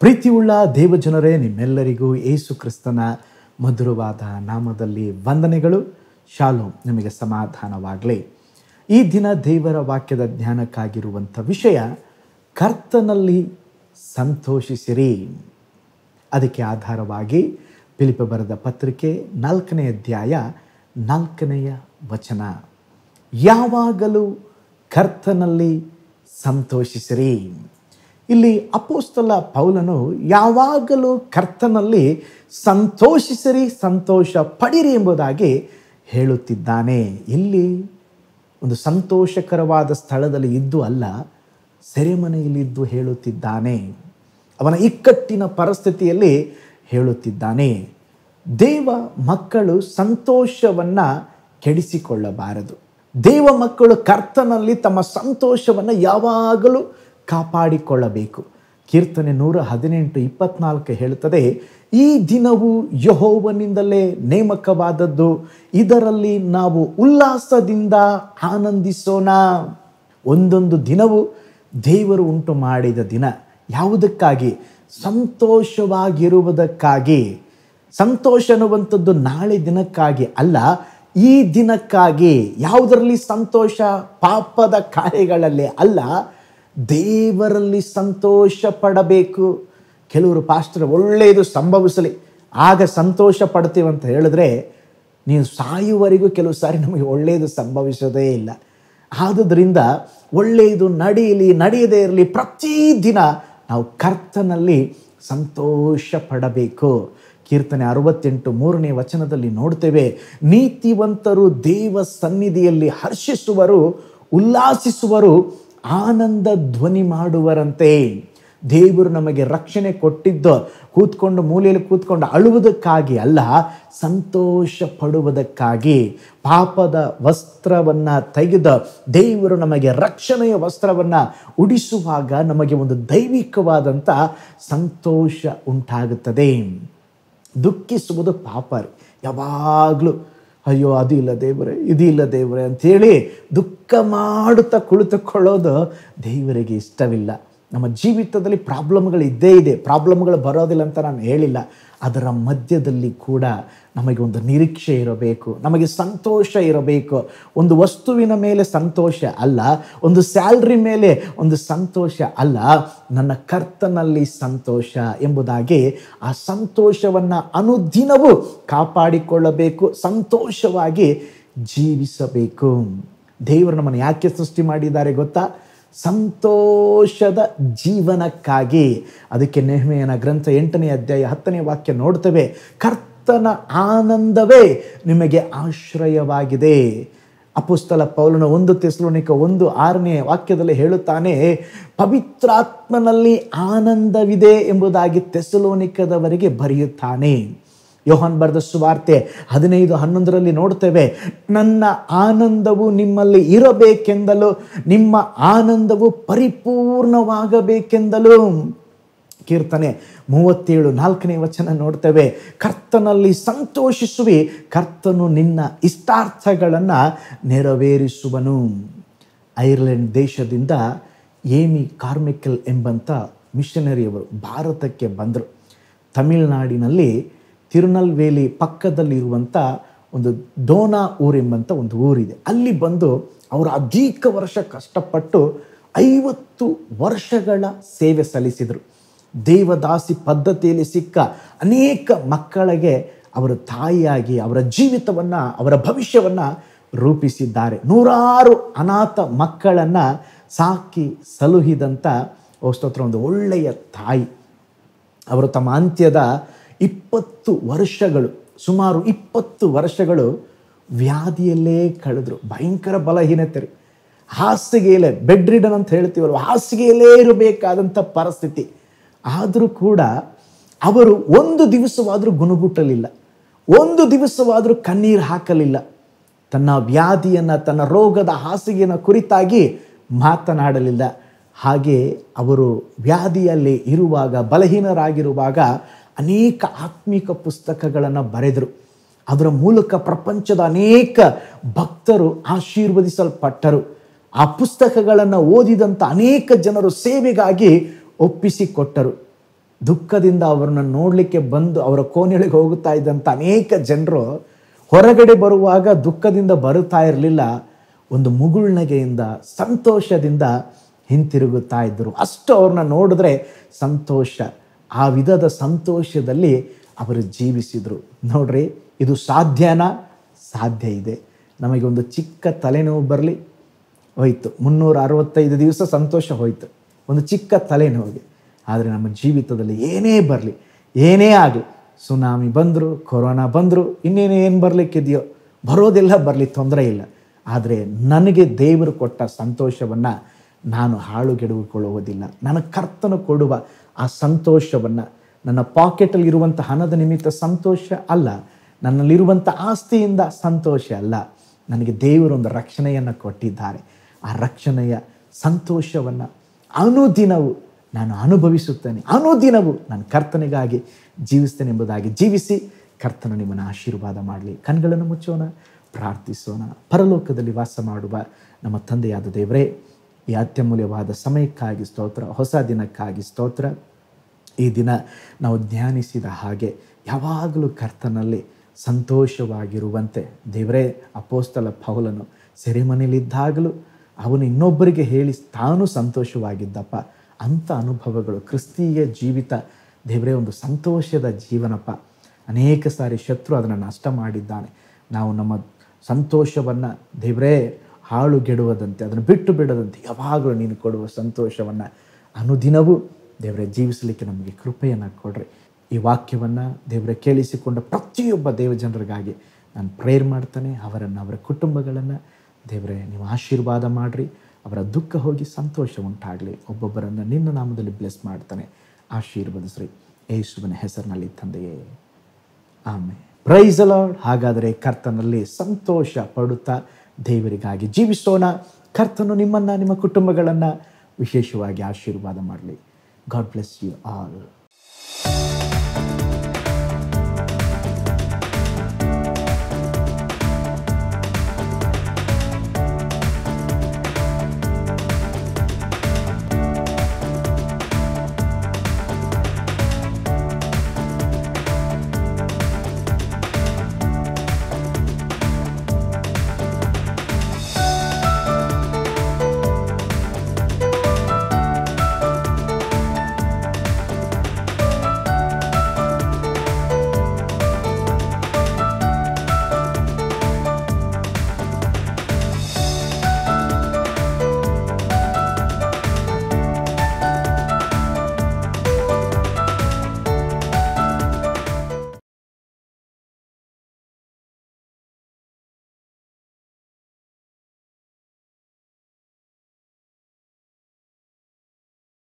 ಪ್ರೀತಿಯುಳ್ಳ ದೇವಜನರೇ, ನಿಮ್ಮೆಲ್ಲರಿಗೂ ಯೇಸು ಕ್ರಿಸ್ತನ ಮಧುರವಾದ ನಾಮದಲ್ಲಿ ವಂದನೆಗಳು. ಶಾಲೋಮ್, ನಿಮಗೆ ಸಮಾಧಾನವಾಗಲಿ. ಈ ದಿನ ದೇವರ ವಾಕ್ಯದ ಜ್ಞಾನಕ್ಕಾಗಿರುವಂಥ ವಿಷಯ ಕರ್ತನಲ್ಲಿ ಸಂತೋಷಿಸಿರಿ. ಅದಕ್ಕೆ ಆಧಾರವಾಗಿ ಫಿಲಿಪ್ಪ ಬರೆದ ಪತ್ರಿಕೆ 4ನೇ ಅಧ್ಯಾಯ 4ನೇ ವಚನ, ಯಾವಾಗಲೂ ಕರ್ತನಲ್ಲಿ ಸಂತೋಷಿಸಿರಿ. ಇಲ್ಲಿ ಅಪೊಸ್ತಲ ಪೌಲನು ಯಾವಾಗಲೂ ಕರ್ತನಲ್ಲಿ ಸಂತೋಷಿಸಿರಿ, ಸಂತೋಷ ಪಡಿರಿ ಎಂಬುದಾಗಿ ಹೇಳುತ್ತಿದ್ದಾನೆ. ಇಲ್ಲಿ ಒಂದು ಸಂತೋಷಕರವಾದ ಸ್ಥಳದಲ್ಲಿ ಇದ್ದು ಅಲ್ಲ, ಸೆರೆಮನೆಯಲ್ಲಿದ್ದು ಹೇಳುತ್ತಿದ್ದಾನೆ. ಅವನ ಇಕ್ಕಟ್ಟಿನ ಪರಿಸ್ಥಿತಿಯಲ್ಲಿ ಹೇಳುತ್ತಿದ್ದಾನೆ. ದೇವ ಮಕ್ಕಳು ಸಂತೋಷವನ್ನು ಕೆಡಿಸಿಕೊಳ್ಳಬಾರದು. ದೇವ ಮಕ್ಕಳು ಕರ್ತನಲ್ಲಿ ತಮ್ಮ ಸಂತೋಷವನ್ನು ಯಾವಾಗಲೂ ಕಾಪಾಡಿಕೊಳ್ಳಬೇಕು. ಕೀರ್ತನೆ 118:24 ಹೇಳುತ್ತದೆ, ಈ ದಿನವು ಯೆಹೋವನಿಂದಲೇ ನೇಮಕವಾದದ್ದು, ಇದರಲ್ಲಿ ನಾವು ಉಲ್ಲಾಸದಿಂದ ಆನಂದಿಸೋಣ. ಒಂದೊಂದು ದಿನವು ದೇವರು ಉಂಟು ಮಾಡಿದ ದಿನ. ಯಾವುದಕ್ಕಾಗಿ? ಸಂತೋಷವಾಗಿರುವುದಕ್ಕಾಗಿ. ಸಂತೋಷ ಅನ್ನುವಂಥದ್ದು ನಾಳೆ ದಿನಕ್ಕಾಗಿ ಅಲ್ಲ, ಈ ದಿನಕ್ಕಾಗಿ. ಯಾವುದರಲ್ಲಿ ಸಂತೋಷ? ಪಾಪದ ಕಾರ್ಯಗಳಲ್ಲಿ ಅಲ್ಲ, ದೇವರಲ್ಲಿ ಸಂತೋಷ ಪಡಬೇಕು. ಕೆಲವರು ಪಾಸ್ಟರ್ ಒಳ್ಳೆಯದು ಸಂಭವಿಸಲಿ ಆಗ ಸಂತೋಷ ಪಡ್ತೀವಂತ ಹೇಳಿದ್ರೆ, ನೀವು ಸಾಯುವವರೆಗೂ ಕೆಲವು ಸಾರಿ ನಮಗೆ ಒಳ್ಳೆಯದು ಸಂಭವಿಸೋದೇ ಇಲ್ಲ. ಆದುದರಿಂದ ಒಳ್ಳೆಯದು ನಡೆಯಲಿ ನಡೆಯದೇ ಇರಲಿ, ಪ್ರತಿದಿನ ನಾವು ಕರ್ತನಲ್ಲಿ ಸಂತೋಷ ಪಡಬೇಕು. ಕೀರ್ತನೆ 68:3ನೇ ವಚನದಲ್ಲಿ ನೋಡ್ತೇವೆ, ನೀತಿವಂತರು ದೇವ ಸನ್ನಿಧಿಯಲ್ಲಿ ಹರ್ಷಿಸುವರು, ಉಲ್ಲಾಸಿಸುವರು, ಆನಂದ ಧ್ವನಿ ಮಾಡುವರಂತೆ. ದೇವರು ನಮಗೆ ರಕ್ಷಣೆ ಕೊಟ್ಟಿದ್ದು ಕೂತ್ಕೊಂಡು ಮೂಲೆಯಲ್ಲಿ ಕೂತ್ಕೊಂಡು ಅಳುವುದಕ್ಕಾಗಿ ಅಲ್ಲ, ಸಂತೋಷ ಪಡುವುದಕ್ಕಾಗಿ. ಪಾಪದ ವಸ್ತ್ರವನ್ನು ತೆಗೆದು ದೇವರು ನಮಗೆ ರಕ್ಷಣೆಯ ವಸ್ತ್ರವನ್ನು ಉಡಿಸುವಾಗ ನಮಗೆ ಒಂದು ದೈವಿಕವಾದಂಥ ಸಂತೋಷ ಉಂಟಾಗುತ್ತದೆ. ದುಃಖಿಸುವುದು ಪಾಪ. ಯಾವಾಗಲೂ ಅಯ್ಯೋ ಅದು ಇಲ್ಲ ದೇವರೇ, ಇದು ಇಲ್ಲ ದೇವರೇ ಅಂಥೇಳಿ ದುಃಖ ಮಾಡುತ್ತಾ ಕುಳಿತುಕೊಳ್ಳೋದು ದೇವರಿಗೆ ಇಷ್ಟವಿಲ್ಲ. ನಮ್ಮ ಜೀವಿತದಲ್ಲಿ ಪ್ರಾಬ್ಲಮ್ಗಳು ಇದ್ದೇ ಇದೆ, ಪ್ರಾಬ್ಲಮ್ಗಳು ಬರೋದಿಲ್ಲ ಅಂತ ನಾನು ಹೇಳಿಲ್ಲ. ಅದರ ಮಧ್ಯದಲ್ಲಿ ಕೂಡ ನಮಗೆ ಒಂದು ನಿರೀಕ್ಷೆ ಇರಬೇಕು, ನಮಗೆ ಸಂತೋಷ ಇರಬೇಕು. ಒಂದು ವಸ್ತುವಿನ ಮೇಲೆ ಸಂತೋಷ ಅಲ್ಲ, ಒಂದು ಸ್ಯಾಲ್ರಿ ಮೇಲೆ ಒಂದು ಸಂತೋಷ ಅಲ್ಲ, ನನ್ನ ಕರ್ತನಲ್ಲಿ ಸಂತೋಷ ಎಂಬುದಾಗಿ ಆ ಸಂತೋಷವನ್ನು ಅನುದಿನವೂ ಕಾಪಾಡಿಕೊಳ್ಳಬೇಕು, ಸಂತೋಷವಾಗಿ ಜೀವಿಸಬೇಕು. ದೇವರು ನಮ್ಮನ್ನು ಯಾಕೆ ಸೃಷ್ಟಿ ಮಾಡಿದ್ದಾರೆ ಗೊತ್ತಾ? ಸಂತೋಷದ ಜೀವನಕ್ಕಾಗಿ. ಅದಕ್ಕೆ ನೆಹೆಮೀಯನ ಗ್ರಂಥ 8ನೇ ಅಧ್ಯಾಯ 10ನೇ ವಾಕ್ಯ ನೋಡ್ತೇವೆ, ಕರ್ತನ ಆನಂದವೇ ನಿಮಗೆ ಆಶ್ರಯವಾಗಿದೆ. ಅಪೊಸ್ತಲ ಪೌಲನು 1 ಥೆಸಲೋನಿಕ 1:6ನೇ ವಾಕ್ಯದಲ್ಲಿ ಹೇಳುತ್ತಾನೆ, ಪವಿತ್ರಾತ್ಮನಲ್ಲಿ ಆನಂದವಿದೆ ಎಂಬುದಾಗಿ ಥೆಸಲೋನಿಕದವರಿಗೆ ಬರೆಯುತ್ತಾನೆ. ಯೋಹಾನ್ ಬರೆದ ಸುವಾರ್ತೆ 15:11ರಲ್ಲಿ ನೋಡ್ತೇವೆ, ನನ್ನ ಆನಂದವು ನಿಮ್ಮಲ್ಲಿ ಇರಬೇಕೆಂದಲೂ ನಿಮ್ಮ ಆನಂದವು ಪರಿಪೂರ್ಣವಾಗಬೇಕೆಂದಲೂ. ಕೀರ್ತನೆ 37:4ನೇ ವಚನ ನೋಡ್ತೇವೆ, ಕರ್ತನಲ್ಲಿ ಸಂತೋಷಿಸುವಿ, ಕರ್ತನು ನಿನ್ನ ಇಷ್ಟಾರ್ಥಗಳನ್ನು ನೆರವೇರಿಸುವನು. ಐರ್ಲೆಂಡ್ ದೇಶದಿಂದ ಏಮಿ ಕಾರ್ಮಿಕಲ್ ಎಂಬಂಥ ಮಿಷನರಿಯವರು ಭಾರತಕ್ಕೆ ಬಂದರು. ತಮಿಳುನಾಡಿನಲ್ಲಿ ತಿರುನಲ್ವೇಲಿ ಪಕ್ಕದಲ್ಲಿರುವಂಥ ಒಂದು ಡೋನಾ ಊರೆಂಬಂಥ ಒಂದು ಊರಿದೆ. ಅಲ್ಲಿ ಬಂದು ಅವರು ಅಧಿಕ ವರ್ಷ ಕಷ್ಟಪಟ್ಟು 50 ವರ್ಷಗಳ ಸೇವೆ ಸಲ್ಲಿಸಿದರು. ದೇವದಾಸಿ ಪದ್ಧತಿಯಲ್ಲಿ ಸಿಕ್ಕ ಅನೇಕ ಮಕ್ಕಳಿಗೆ ಅವರು ತಾಯಿಯಾಗಿ ಅವರ ಜೀವಿತವನ್ನು, ಅವರ ಭವಿಷ್ಯವನ್ನು ರೂಪಿಸಿದ್ದಾರೆ. 100 ಅನಾಥ ಮಕ್ಕಳನ್ನು ಸಾಕಿ ಸಲುಹಿದಂಥ ಸ್ತೋತ್ರ ಒಂದು ಒಳ್ಳೆಯ ತಾಯಿ. ಅವರು ತಮ್ಮ ಅಂತ್ಯದ 20 ವರ್ಷಗಳು, ಸುಮಾರು 20 ವರ್ಷಗಳು ವ್ಯಾಧಿಯಲ್ಲೇ ಕಳೆದರು. ಭಯಂಕರ ಬಲಹೀನತೆ, ಹಾಸಿಗೆಯಲ್ಲೇ, ಬೆಡ್ ರಿಡನ್ ಅಂತ ಹೇಳ್ತೀವಲ್ವ, ಹಾಸಿಗೆಯಲ್ಲೇ ಇರಬೇಕಾದಂಥ ಪರಿಸ್ಥಿತಿ. ಆದರೂ ಕೂಡ ಅವರು ಒಂದು ದಿವಸವಾದರೂ ಗುಣಗುಟ್ಟಲಿಲ್ಲ, ಒಂದು ದಿವಸವಾದರೂ ಕಣ್ಣೀರು ಹಾಕಲಿಲ್ಲ. ತನ್ನ ವ್ಯಾಧಿಯನ್ನು, ತನ್ನ ರೋಗದ ಹಾಸಿಗೆಯನ್ನು ಕುರಿತಾಗಿ ಮಾತನಾಡಲಿಲ್ಲ. ಹಾಗೆ ಅವರು ವ್ಯಾಧಿಯಲ್ಲಿ ಇರುವಾಗ, ಬಲಹೀನರಾಗಿರುವಾಗ ಅನೇಕ ಆತ್ಮಿಕ ಪುಸ್ತಕಗಳನ್ನು ಬರೆದರು. ಅದರ ಮೂಲಕ ಪ್ರಪಂಚದ ಅನೇಕ ಭಕ್ತರು ಆಶೀರ್ವದಿಸಲ್ಪಟ್ಟರು. ಆ ಪುಸ್ತಕಗಳನ್ನು ಓದಿದಂಥ ಅನೇಕ ಜನರು ಸೇವೆಗಾಗಿ ಒಪ್ಪಿಸಿಕೊಟ್ಟರು. ದುಃಖದಿಂದ ಅವರನ್ನು ನೋಡಲಿಕ್ಕೆ ಬಂದು ಅವರ ಕೋಣೆಯೊಳಗೆ ಹೋಗುತ್ತಾ ಇದ್ದಂಥ ಅನೇಕ ಜನರು ಹೊರಗಡೆ ಬರುವಾಗ ದುಃಖದಿಂದ ಬರುತ್ತಾ ಇರಲಿಲ್ಲ, ಒಂದು ಮುಗುಳ್ನಗೆಯಿಂದ ಸಂತೋಷದಿಂದ ಹಿಂತಿರುಗುತ್ತಾ ಇದ್ದರು. ಅಷ್ಟು ಅವ್ರನ್ನ ನೋಡಿದ್ರೆ ಸಂತೋಷ, ಆ ವಿಧದ ಸಂತೋಷದಲ್ಲಿ ಅವರು ಜೀವಿಸಿದರು. ನೋಡ್ರಿ, ಇದು ಸಾಧ್ಯನಾ? ಸಾಧ್ಯ ಇದೆ. ನಮಗೆ ಒಂದು ಚಿಕ್ಕ ತಲೆನೋವು ಬರಲಿ, ಹೋಯ್ತು, 365 ದಿವಸ ಸಂತೋಷ ಹೋಯ್ತು, ಒಂದು ಚಿಕ್ಕ ತಲೆನೋವಿಗೆ. ಆದರೆ ನಮ್ಮ ಜೀವಿತದಲ್ಲಿ ಏನೇ ಬರಲಿ, ಏನೇ ಆಗಲಿ, ಸುನಾಮಿ ಬಂದರು, ಕೊರೋನಾ ಬಂದರು, ಇನ್ನೇನೇನು ಬರಲಿಕ್ಕಿದೆಯೋ ಬರೋದೆಲ್ಲ ಬರಲಿ, ತೊಂದರೆ ಇಲ್ಲ. ಆದರೆ ನನಗೆ ದೇವರು ಕೊಟ್ಟ ಸಂತೋಷವನ್ನು ನಾನು ಹಾಳುಗೆಡುಕೊಳ್ಳುವುದಿಲ್ಲ. ನನ್ನ ಕರ್ತನು ಕೊಡುವ ಆ ಸಂತೋಷವನ್ನು, ನನ್ನ ಪಾಕೆಟಲ್ಲಿ ಇರುವಂಥ ಹಣದ ನಿಮಿತ್ತ ಸಂತೋಷ ಅಲ್ಲ, ನನ್ನಲ್ಲಿರುವಂಥ ಆಸ್ತಿಯಿಂದ ಸಂತೋಷ ಅಲ್ಲ, ನನಗೆ ದೇವರೊಂದು ರಕ್ಷಣೆಯನ್ನು ಕೊಟ್ಟಿದ್ದಾರೆ. ಆ ರಕ್ಷಣೆಯ ಸಂತೋಷವನ್ನು ಅನುದಿನವೂ ನಾನು ಅನುಭವಿಸುತ್ತೇನೆ, ಅನುದಿನವೂ ನಾನು ಕರ್ತನಿಗಾಗಿ ಜೀವಿಸ್ತೇನೆ ಎಂಬುದಾಗಿ ಜೀವಿಸಿ ಕರ್ತನು ನಿಮ್ಮನ್ನು ಆಶೀರ್ವಾದ ಮಾಡಲಿ. ಕಣ್ಗಳನ್ನು ಮುಚ್ಚೋಣ, ಪ್ರಾರ್ಥಿಸೋಣ. ಪರಲೋಕದಲ್ಲಿ ವಾಸ ಮಾಡುವ ನಮ್ಮ ತಂದೆಯಾದ ದೇವರೇ, ಈ ಅತ್ಯಮೂಲ್ಯವಾದ ಸಮಯಕ್ಕಾಗಿ ಸ್ತೋತ್ರ, ಹೊಸ ದಿನಕ್ಕಾಗಿ ಸ್ತೋತ್ರ. ಈ ದಿನ ನಾವು ಧ್ಯಾನಿಸಿದ ಹಾಗೆ ಯಾವಾಗಲೂ ಕರ್ತನಲ್ಲಿ ಸಂತೋಷವಾಗಿರುವಂತೆ ದೇವರೇ, ಅಪೋಸ್ತಲ ಪೌಲನು ಸೆರೆಮನೆಯಲ್ಲಿದ್ದಾಗಲೂ ಅವನು ಇನ್ನೊಬ್ಬರಿಗೆ ಹೇಳಿ ತಾನು ಸಂತೋಷವಾಗಿದ್ದಪ್ಪ. ಅಂಥ ಅನುಭವಗಳು ಕ್ರಿಸ್ತೀಯ ಜೀವಿತ ದೇವರೇ ಒಂದು ಸಂತೋಷದ ಜೀವನಪ್ಪ. ಅನೇಕ ಸಾರಿ ಶತ್ರು ಅದನ್ನು ನಷ್ಟ ಮಾಡಿದ್ದಾನೆ. ನಾವು ನಮ್ಮ ಸಂತೋಷವನ್ನು ದೇವರೇ ಹಾಳುಗೆಡುವದಂತೆ, ಅದನ್ನು ಬಿಟ್ಟು ಬಿಡದಂತೆ ಯಾವಾಗಲೂ ನೀನು ಕೊಡುವ ಸಂತೋಷವನ್ನು ಅನುದಿನವೂ ದೇವರೇ ಜೀವಿಸಲಿಕ್ಕೆ ನಮಗೆ ಕೃಪೆಯನ್ನು ಕೊಡ್ರಿ. ಈ ವಾಕ್ಯವನ್ನು ದೇವರೇ ಕೇಳಿಸಿಕೊಂಡ ಪ್ರತಿಯೊಬ್ಬ ದೇವಜನರಿಗಾಗಿ ನಾನು ಪ್ರೇಯರ್ ಮಾಡ್ತಾನೆ. ಅವರನ್ನು, ಅವರ ಕುಟುಂಬಗಳನ್ನು ದೇವರೇ ನೀವು ಆಶೀರ್ವಾದ ಮಾಡಿರಿ. ಅವರ ದುಃಖ ಹೋಗಿ ಸಂತೋಷ ಉಂಟಾಗಲಿ. ಒಬ್ಬೊಬ್ಬರನ್ನು ನಿನ್ನ ನಾಮದಲ್ಲಿ ಬ್ಲೆಸ್ ಮಾಡ್ತಾನೆ, ಆಶೀರ್ವದಿಸ್ರಿ. ಯೇಸುವಿನ ಹೆಸರಿನಲ್ಲಿ ತಂದೆಯೇ, ಆಮೆನ್. Price the lord. ಹಾಗಾದರೆ ಕರ್ತನಲ್ಲಿ ಸಂತೋಷ ಪಡುತ್ತಾ ದೇವರಿಗಾಗಿ ಜೀವಿಸೋಣ. ಕರ್ತನು ನಿಮ್ಮನ್ನು, ನಿಮ್ಮ ಕುಟುಂಬಗಳನ್ನು ವಿಶೇಷವಾಗಿ ಆಶೀರ್ವಾದ ಮಾಡಲಿ. God bless you all.